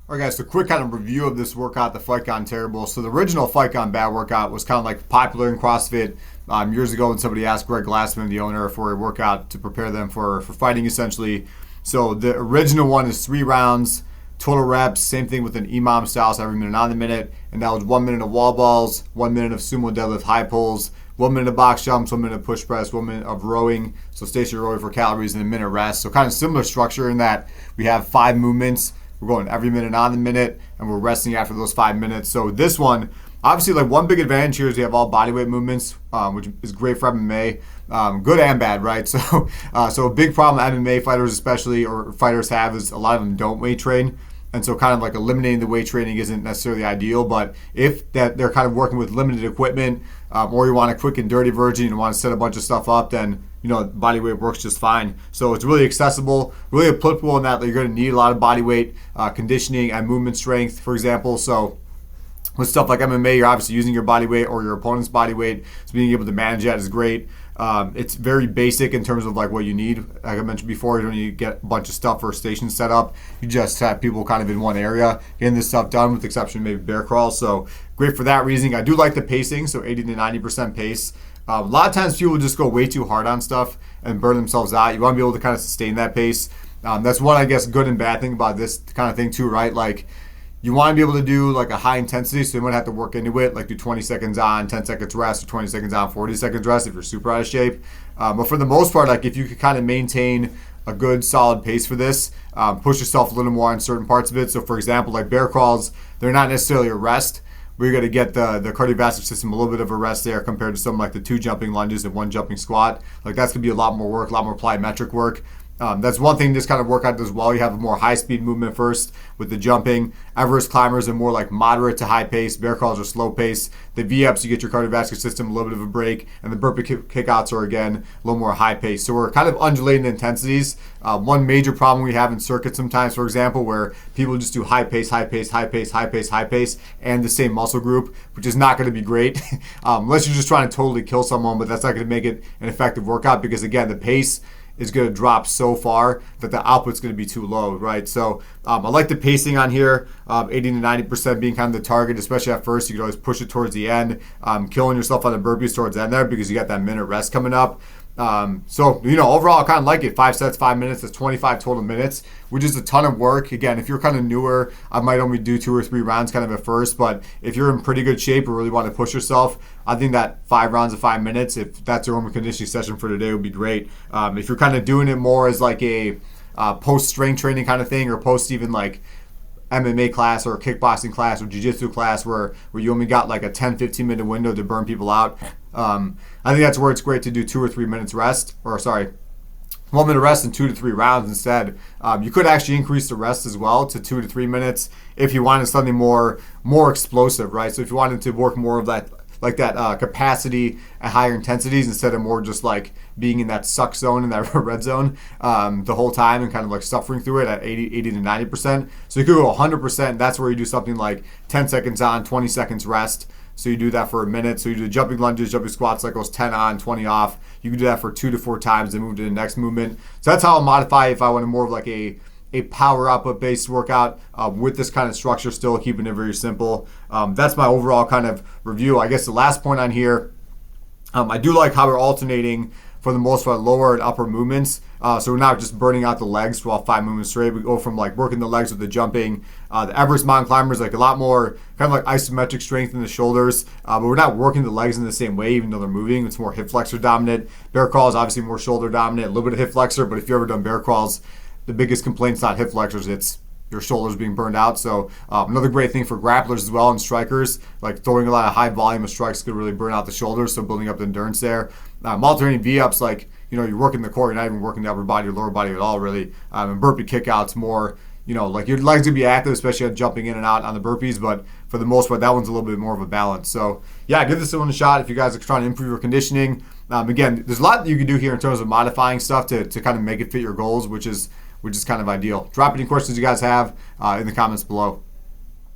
All right, guys, so quick kind of review of this workout, the Fight Gone Terrible. So the original Fight Gone Bad workout was kind of like popular in CrossFit years ago when somebody asked Greg Glassman, the owner, for a workout to prepare them for fighting, essentially. So the original one is 3 rounds, total reps, same thing with an EMOM style, so every minute on the minute. And that was 1 minute of wall balls, 1 minute of sumo deadlift high pulls, 1 minute of box jumps, 1 minute of push press, 1 minute of rowing, so stationary rowing for calories, and a minute rest. So kind of similar structure in that we have 5 movements. We're going every minute on the minute, and we're resting after those 5 minutes. So this one, obviously, like one big advantage here is we have all bodyweight movements, which is great for MMA, good and bad, right? So, so a big problem MMA fighters, especially, or fighters have, is a lot of them don't weight train. And so kind of like eliminating the weight training isn't necessarily ideal, but if that they're kind of working with limited equipment, or you want a quick and dirty version and want to set a bunch of stuff up, then body weight works just fine. So it's really accessible, really applicable in that you're going to need a lot of body weight, conditioning, and movement strength, for example. So with stuff like MMA, you're obviously using your body weight or your opponent's body weight, so being able to manage that is great. It's very basic in terms of like what you need. Like I mentioned before, you don't need to get a bunch of stuff for a station set up. You just have people kind of in one area getting this stuff done, with the exception of maybe bear crawl. So great for that reason. I do like the pacing, so 80 to 90% pace. A lot of times people just go way too hard on stuff and burn themselves out. You want to be able to kind of sustain that pace. That's one, I guess, good and bad thing about this kind of thing too, right? Like, you want to be able to do like a high intensity, so you might have to work into it, like do 20 seconds on, 10 seconds rest, or 20 seconds on, 40 seconds rest if you're super out of shape. But for the most part, like if you could kind of maintain a good solid pace for this, push yourself a little more on certain parts of it. So for example, like bear crawls, they're not necessarily a rest. We're going to get the cardiovascular system a little bit of a rest there compared to something like the 2 jumping lunges and 1 jumping squat. Like that's going to be a lot more work, a lot more plyometric work. That's one thing this kind of workout does well. You have a more high-speed movement first with the jumping. Everest climbers are more like moderate to high pace. Bear crawls are slow pace. The V-ups, you get your cardiovascular system a little bit of a break. And the burpee kickouts are, again, a little more high pace. So we're kind of undulating intensities. One major problem we have in circuits sometimes, for example, where people just do high pace, high pace, high pace, high pace, high pace, and the same muscle group, which is not going to be great unless you're just trying to totally kill someone. But that's not going to make it an effective workout because, again, the pace is going to drop so far that the output's going to be too low, right? So I like the pacing on here, 80 to 90% being kind of the target, especially at first. You can always push it towards the end, killing yourself on the burpees towards the end there because you got that minute rest coming up. So overall I kind of like it. 5 sets, 5 minutes, that's 25 total minutes, which is a ton of work. Again, if you're kind of newer, I might only do 2 or 3 rounds kind of at first, but if you're in pretty good shape or really want to push yourself, I think that 5 rounds of 5 minutes, if that's your own conditioning session for today, would be great. If you're kind of doing it more as like a post strength training kind of thing, or post even like MMA class or a kickboxing class or jiu-jitsu class where you only got like a 10-15 minute window to burn people out, I think that's where it's great to do 2 or 3 minutes rest, 1 minute rest and 2 to 3 rounds instead. You could actually increase the rest as well to 2 to 3 minutes if you wanted something more explosive, right? So if you wanted to work more of that, like that capacity at higher intensities instead of more just like being in that suck zone, in that red zone the whole time and kind of like suffering through it at 80 to 90%. So you could go 100%. That's where you do something like 10 seconds on, 20 seconds rest. So you do that for a minute. So you do jumping lunges, jumping squats, like goes 10 on, 20 off. You can do that for 2 to 4 times and move to the next movement. So that's how I'll modify if I want more of like a power output based workout with this kind of structure, still keeping it very simple. That's my overall kind of review. I guess the last point on here, I do like how we're alternating for the most part lower and upper movements. So we're not just burning out the legs for all 5 movements straight. We go from like working the legs with the jumping. The Everest mountain climbers, like a lot more kind of like isometric strength in the shoulders, but we're not working the legs in the same way even though they're moving. It's more hip flexor dominant. Bear crawl is obviously more shoulder dominant, a little bit of hip flexor, but if you've ever done bear crawls, the biggest complaint's not hip flexors, it's your shoulders being burned out. So another great thing for grapplers as well and strikers, like throwing a lot of high volume of strikes could really burn out the shoulders, so building up the endurance there. Alternating V-ups, like, you're working the core, you're not even working the upper body or lower body at all, really. And burpee kickouts more, like your legs would be active, especially jumping in and out on the burpees, but for the most part, that one's a little bit more of a balance. So yeah, give this one a shot if you guys are trying to improve your conditioning. Again, there's a lot that you can do here in terms of modifying stuff to kind of make it fit your goals, which is kind of ideal. Drop any questions you guys have in the comments below.